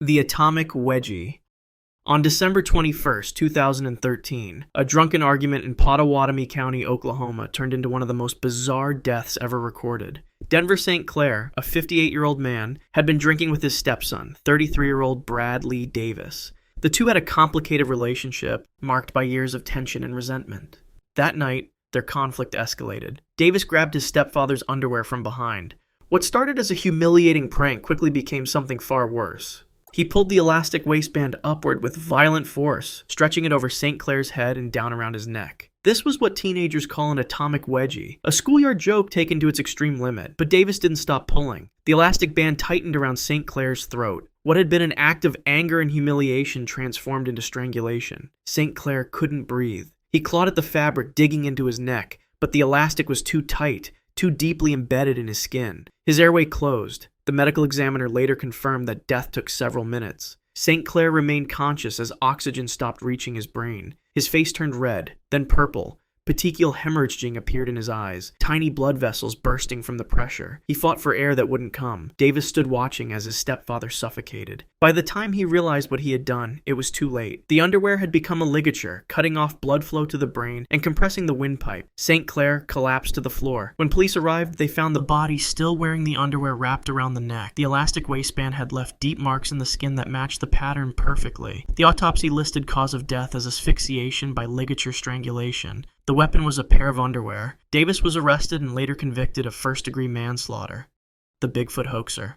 The Atomic Wedgie. On December 21st, 2013, a drunken argument in Pottawatomie County, Oklahoma turned into one of the most bizarre deaths ever recorded. Denver St. Clair, a 58-year-old man, had been drinking with his stepson, 33-year-old Brad Lee Davis. The two had a complicated relationship, marked by years of tension and resentment. That night, their conflict escalated. Davis grabbed his stepfather's underwear from behind. What started as a humiliating prank quickly became something far worse. He pulled the elastic waistband upward with violent force, stretching it over St. Clair's head and down around his neck. This was what teenagers call an atomic wedgie, a schoolyard joke taken to its extreme limit, but Davis didn't stop pulling. The elastic band tightened around St. Clair's throat. What had been an act of anger and humiliation transformed into strangulation. St. Clair couldn't breathe. He clawed at the fabric, digging into his neck, but the elastic was too tight, too deeply embedded in his skin. His airway closed. The medical examiner later confirmed that death took several minutes. St. Clair remained conscious as oxygen stopped reaching his brain. His face turned red, then purple. Petechial hemorrhaging appeared in his eyes, tiny blood vessels bursting from the pressure. He fought for air that wouldn't come. Davis stood watching as his stepfather suffocated. By the time he realized what he had done, it was too late. The underwear had become a ligature, cutting off blood flow to the brain and compressing the windpipe. St. Clair collapsed to the floor. When police arrived, they found the body still wearing the underwear wrapped around the neck. The elastic waistband had left deep marks in the skin that matched the pattern perfectly. The autopsy listed cause of death as asphyxiation by ligature strangulation. The weapon was a pair of underwear. Davis was arrested and later convicted of first-degree manslaughter. The Bigfoot Hoaxer.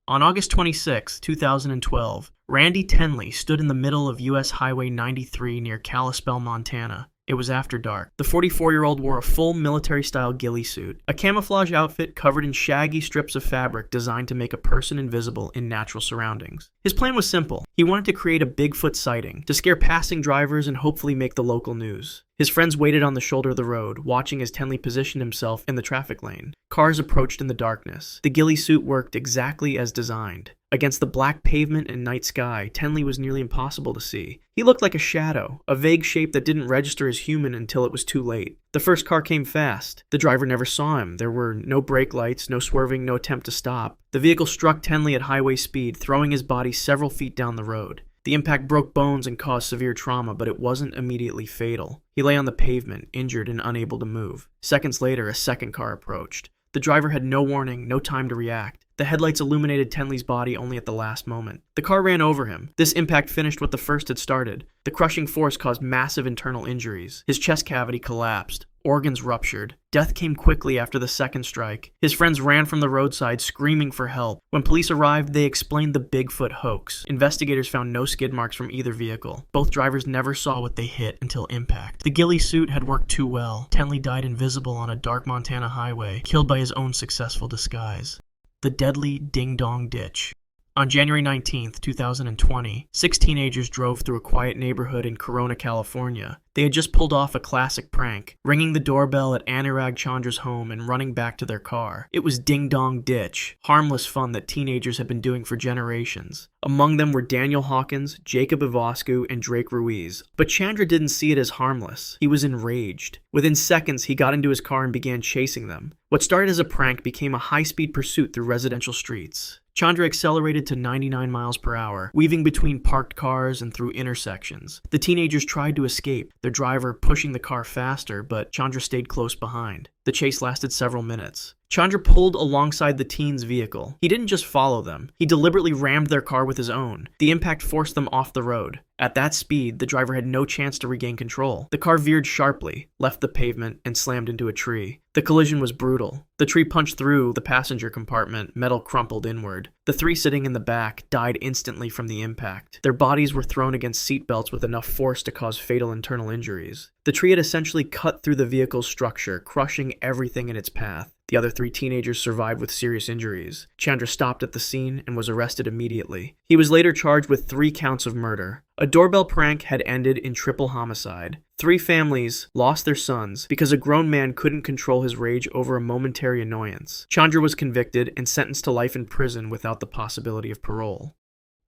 On August 26, 2012, Randy Tenley stood in the middle of U.S. Highway 93 near Kalispell, Montana. It was after dark. The 44-year-old wore a full military-style ghillie suit, a camouflage outfit covered in shaggy strips of fabric designed to make a person invisible in natural surroundings. His plan was simple. He wanted to create a Bigfoot sighting, to scare passing drivers and hopefully make the local news. His friends waited on the shoulder of the road, watching as Tenley positioned himself in the traffic lane. Cars approached in the darkness. The ghillie suit worked exactly as designed. Against the black pavement and night sky, Tenley was nearly impossible to see. He looked like a shadow, a vague shape that didn't register as human until it was too late. The first car came fast. The driver never saw him. There were no brake lights, no swerving, no attempt to stop. The vehicle struck Tenley at highway speed, throwing his body several feet down the road. The impact broke bones and caused severe trauma, but it wasn't immediately fatal. He lay on the pavement, injured and unable to move. Seconds later, a second car approached. The driver had no warning, no time to react. The headlights illuminated Tenley's body only at the last moment. The car ran over him. This impact finished what the first had started. The crushing force caused massive internal injuries. His chest cavity collapsed. Organs ruptured. Death came quickly after the second strike. His friends ran from the roadside, screaming for help. When police arrived, they explained the Bigfoot hoax. Investigators found no skid marks from either vehicle. Both drivers never saw what they hit until impact. The ghillie suit had worked too well. Tenley died invisible on a dark Montana highway, killed by his own successful disguise. The deadly ding-dong ditch. On January 19, 2020, 6 teenagers drove through a quiet neighborhood in Corona, California. They had just pulled off a classic prank, ringing the doorbell at Anurag Chandra's home and running back to their car. It was Ding Dong Ditch, harmless fun that teenagers had been doing for generations. Among them were Daniel Hawkins, Jacob Ivoscu, and Drake Ruiz. But Chandra didn't see it as harmless. He was enraged. Within seconds, he got into his car and began chasing them. What started as a prank became a high-speed pursuit through residential streets. Chandra accelerated to 99 miles per hour, weaving between parked cars and through intersections. The teenagers tried to escape, their driver pushing the car faster, but Chandra stayed close behind. The chase lasted several minutes. Chandra pulled alongside the teens' vehicle. He didn't just follow them. He deliberately rammed their car with his own. The impact forced them off the road. At that speed, the driver had no chance to regain control. The car veered sharply, left the pavement, and slammed into a tree. The collision was brutal. The tree punched through the passenger compartment, metal crumpled inward. The 3 sitting in the back died instantly from the impact. Their bodies were thrown against seatbelts with enough force to cause fatal internal injuries. The tree had essentially cut through the vehicle's structure, crushing everything in its path. The other 3 teenagers survived with serious injuries. Chandra stopped at the scene and was arrested immediately. He was later charged with 3 counts of murder. A doorbell prank had ended in triple homicide. 3 families lost their sons because a grown man couldn't control his rage over a momentary annoyance. Chandra was convicted and sentenced to life in prison without the possibility of parole.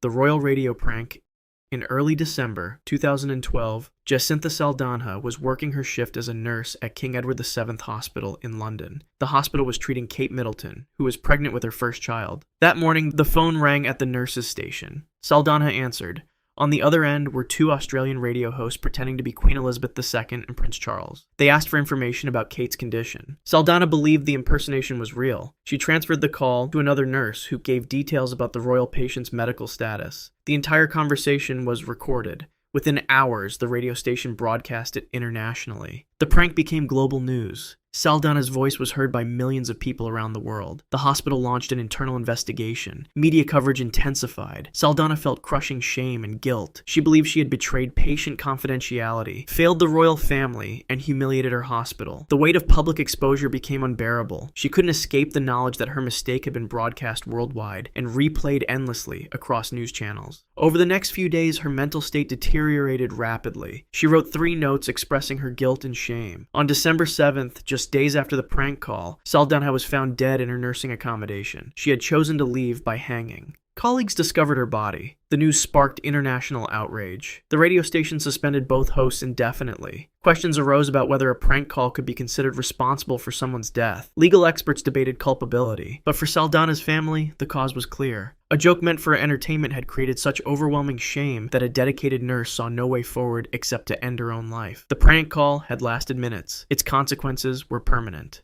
The Royal Radio prank In early December 2012, Jacinta Saldana was working her shift as a nurse at King Edward VII Hospital in London. The hospital was treating Kate Middleton, who was pregnant with her first child. That morning, the phone rang at the nurse's station. Saldana answered. On the other end were two Australian radio hosts pretending to be Queen Elizabeth II and Prince Charles. They asked for information about Kate's condition. Saldana believed the impersonation was real. She transferred the call to another nurse who gave details about the royal patient's medical status. The entire conversation was recorded. Within hours, the radio station broadcast it internationally. The prank became global news. Saldana's voice was heard by millions of people around the world. The hospital launched an internal investigation. Media coverage intensified. Saldana felt crushing shame and guilt. She believed she had betrayed patient confidentiality, failed the royal family, and humiliated her hospital. The weight of public exposure became unbearable. She couldn't escape the knowledge that her mistake had been broadcast worldwide and replayed endlessly across news channels. Over the next few days, her mental state deteriorated rapidly. She wrote 3 notes expressing her guilt and shame. On December 7th, just days after the prank call, Saldana was found dead in her nursing accommodation. She had chosen to leave by hanging. Colleagues discovered her body. The news sparked international outrage. The radio station suspended both hosts indefinitely. Questions arose about whether a prank call could be considered responsible for someone's death. Legal experts debated culpability, but for Saldana's family, the cause was clear. A joke meant for entertainment had created such overwhelming shame that a dedicated nurse saw no way forward except to end her own life. The prank call had lasted minutes. Its consequences were permanent.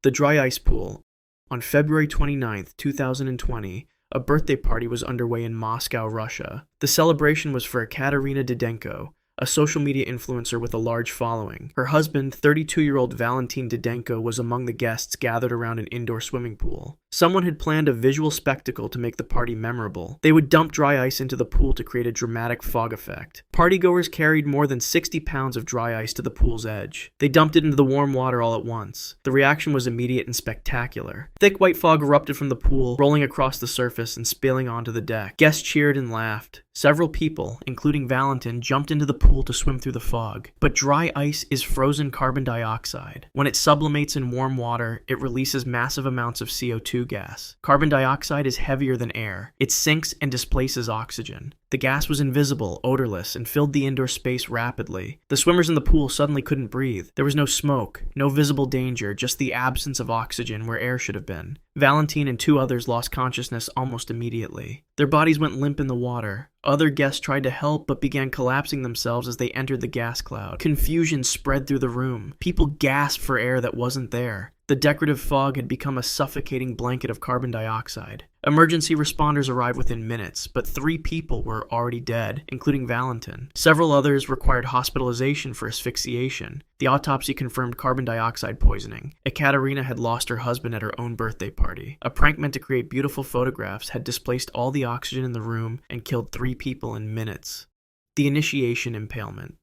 The dry ice pool. On February 29, 2020, a birthday party was underway in Moscow, Russia. The celebration was for Ekaterina Didenko, a social media influencer with a large following. Her husband, 32-year-old Valentin Didenko, was among the guests gathered around an indoor swimming pool. Someone had planned a visual spectacle to make the party memorable. They would dump dry ice into the pool to create a dramatic fog effect. Partygoers carried more than 60 pounds of dry ice to the pool's edge. They dumped it into the warm water all at once. The reaction was immediate and spectacular. Thick white fog erupted from the pool, rolling across the surface and spilling onto the deck. Guests cheered and laughed. Several people, including Valentin, jumped into the pool to swim through the fog. But dry ice is frozen carbon dioxide. When it sublimates in warm water, it releases massive amounts of CO2 gas. Carbon dioxide is heavier than air. It sinks and displaces oxygen. The gas was invisible, odorless, and filled the indoor space rapidly. The swimmers in the pool suddenly couldn't breathe. There was no smoke, no visible danger, just the absence of oxygen where air should have been. Valentin and 2 others lost consciousness almost immediately. Their bodies went limp in the water. Other guests tried to help but began collapsing themselves as they entered the gas cloud. Confusion spread through the room. People gasped for air that wasn't there. The decorative fog had become a suffocating blanket of carbon dioxide. Emergency responders arrived within minutes, but 3 people were already dead, including Valentin. Several others required hospitalization for asphyxiation. The autopsy confirmed carbon dioxide poisoning. Ekaterina had lost her husband at her own birthday party. A prank meant to create beautiful photographs had displaced all the oxygen in the room and killed 3 people in minutes. The initiation impalement.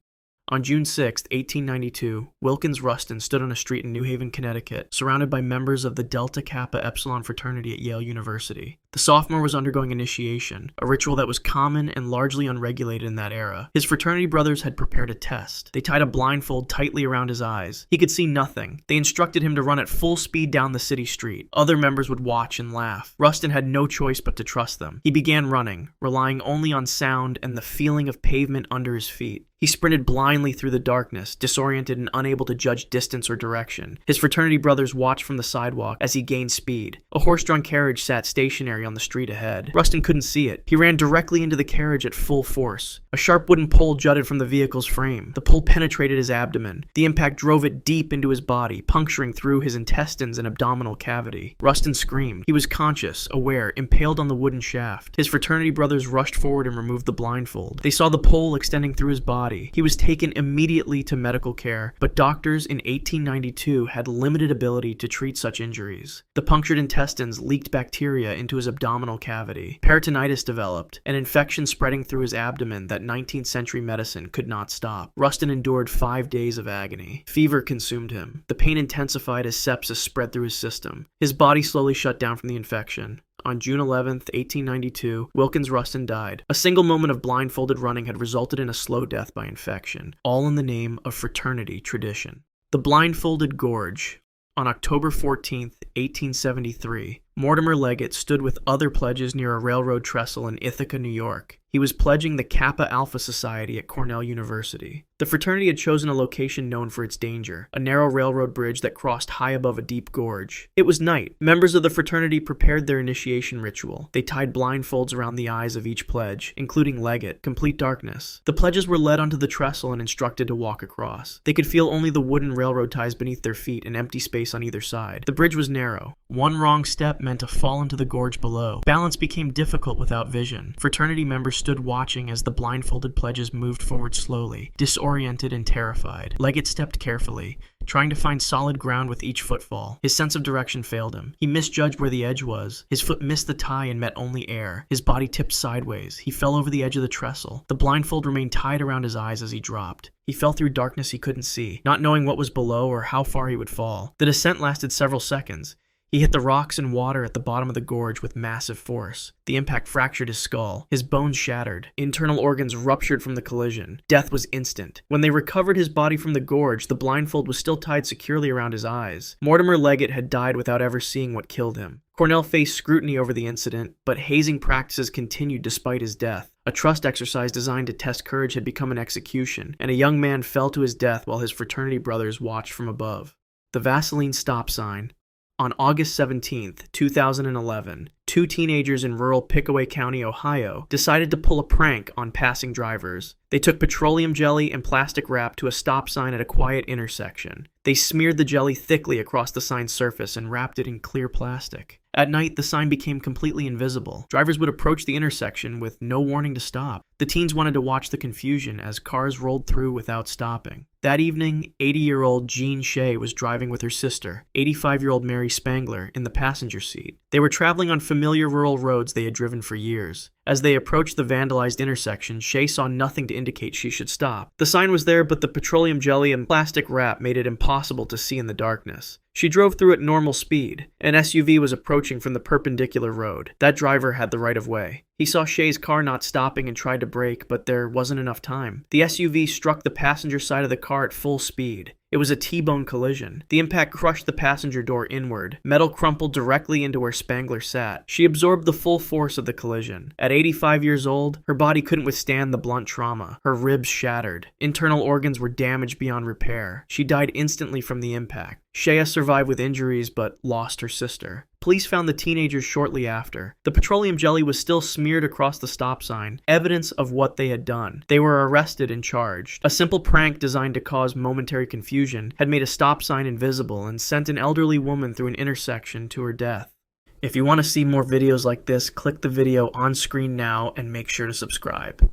On June 6, 1892, Wilkins Rustin stood on a street in New Haven, Connecticut, surrounded by members of the Delta Kappa Epsilon fraternity at Yale University. The sophomore was undergoing initiation, a ritual that was common and largely unregulated in that era. His fraternity brothers had prepared a test. They tied a blindfold tightly around his eyes. He could see nothing. They instructed him to run at full speed down the city street. Other members would watch and laugh. Rustin had no choice but to trust them. He began running, relying only on sound and the feeling of pavement under his feet. He sprinted blindly through the darkness, disoriented and unable to judge distance or direction. His fraternity brothers watched from the sidewalk as he gained speed. A horse-drawn carriage sat stationary on the street ahead. Rustin couldn't see it. He ran directly into the carriage at full force. A sharp wooden pole jutted from the vehicle's frame. The pole penetrated his abdomen. The impact drove it deep into his body, puncturing through his intestines and abdominal cavity. Rustin screamed. He was conscious, aware, impaled on the wooden shaft. His fraternity brothers rushed forward and removed the blindfold. They saw the pole extending through his body. He was taken immediately to medical care, but doctors in 1892 had limited ability to treat such injuries. The punctured intestines leaked bacteria into his abdominal cavity. Peritonitis developed, an infection spreading through his abdomen that 19th century medicine could not stop. Rustin endured 5 days of agony. Fever consumed him. The pain intensified as sepsis spread through his system. His body slowly shut down from the infection. On June 11, 1892, Wilkins Rustin died. A single moment of blindfolded running had resulted in a slow death by infection, all in the name of fraternity tradition. The Blindfolded Gorge. On October 14, 1873, Mortimer Leggett stood with other pledges near a railroad trestle in Ithaca, New York. He was pledging the Kappa Alpha Society at Cornell University. The fraternity had chosen a location known for its danger, a narrow railroad bridge that crossed high above a deep gorge. It was night. Members of the fraternity prepared their initiation ritual. They tied blindfolds around the eyes of each pledge, including Leggett, complete darkness. The pledges were led onto the trestle and instructed to walk across. They could feel only the wooden railroad ties beneath their feet and empty space on either side. The bridge was narrow. One wrong step meant a fall into the gorge below. Balance became difficult without vision. Fraternity members stood watching as the blindfolded pledges moved forward slowly, disoriented and terrified. Leggett stepped carefully, trying to find solid ground with each footfall. His sense of direction failed him. He misjudged where the edge was. His foot missed the tie and met only air. His body tipped sideways. He fell over the edge of the trestle. The blindfold remained tied around his eyes as he dropped. He fell through darkness he couldn't see, not knowing what was below or how far he would fall. The descent lasted several seconds. He hit the rocks and water at the bottom of the gorge with massive force. The impact fractured his skull. His bones shattered. Internal organs ruptured from the collision. Death was instant. When they recovered his body from the gorge, the blindfold was still tied securely around his eyes. Mortimer Leggett had died without ever seeing what killed him. Cornell faced scrutiny over the incident, but hazing practices continued despite his death. A trust exercise designed to test courage had become an execution, and a young man fell to his death while his fraternity brothers watched from above. The Vaseline stop sign. On August 17, 2011, two teenagers in rural Pickaway County, Ohio, decided to pull a prank on passing drivers. They took petroleum jelly and plastic wrap to a stop sign at a quiet intersection. They smeared the jelly thickly across the sign's surface and wrapped it in clear plastic. At night, the sign became completely invisible. Drivers would approach the intersection with no warning to stop. The teens wanted to watch the confusion as cars rolled through without stopping. That evening, 80-year-old Jean Shea was driving with her sister, 85-year-old Mary Spangler, in the passenger seat. They were traveling on familiar rural roads they had driven for years. As they approached the vandalized intersection, Shea saw nothing to indicate she should stop. The sign was there, but the petroleum jelly and plastic wrap made it impossible to see in the darkness. She drove through at normal speed. An SUV was approaching from the perpendicular road. That driver had the right of way. He saw Shea's car not stopping and tried to brake, but there wasn't enough time. The SUV struck the passenger side of the car at full speed. It was a T-bone collision. The impact crushed the passenger door inward. Metal crumpled directly into where Spangler sat. She absorbed the full force of the collision. At 85 years old, her body couldn't withstand the blunt trauma. Her ribs shattered. Internal organs were damaged beyond repair. She died instantly from the impact. Shea survived with injuries but lost her sister. Police found the teenagers shortly after. The petroleum jelly was still smeared across the stop sign, evidence of what they had done. They were arrested and charged. A simple prank designed to cause momentary confusion had made a stop sign invisible and sent an elderly woman through an intersection to her death. If you want to see more videos like this, click the video on screen now and make sure to subscribe.